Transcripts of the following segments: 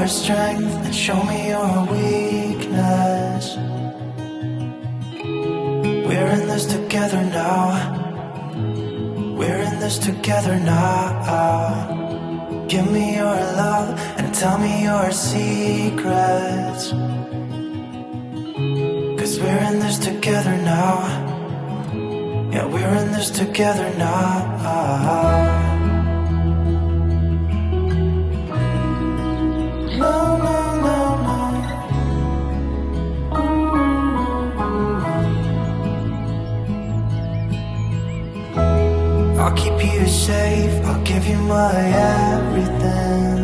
your strength and show me your weakness. We're in this together now. We're in this together now. Give me your love and tell me your secrets. 'Cause we're in this together now. Yeah, we're in this together now. No, no, no, no. I'll keep you safe, I'll give you my everything.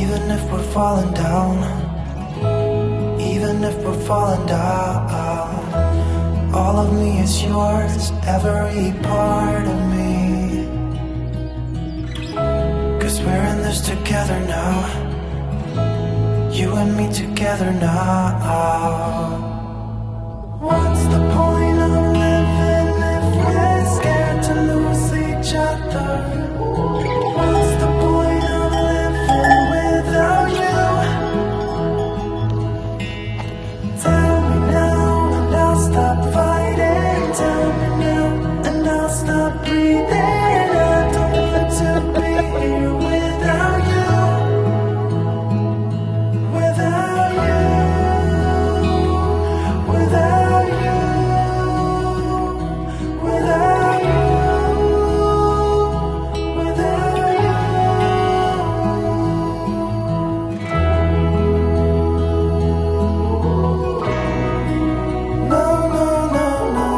Even if we're falling down, even if we're falling down, all of me is yours, every part of me. 'Cause we're in this together now. You and me together now. What's the point of living if we're scared to lose each other? What's the point of living without you? Tell me now and I'll stop fighting. Tell me now and I'll stop breathing. I don't want to be here without you. Without you. Without you. Without you. Without you. No, no, no, no.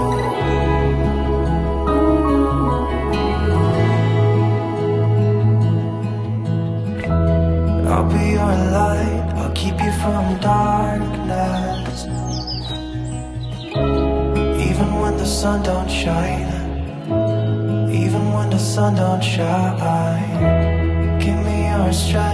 I'll be your light, I'll keep you from darkness. Even when the sun don't shine, even when the sun don't shine. Give me your strength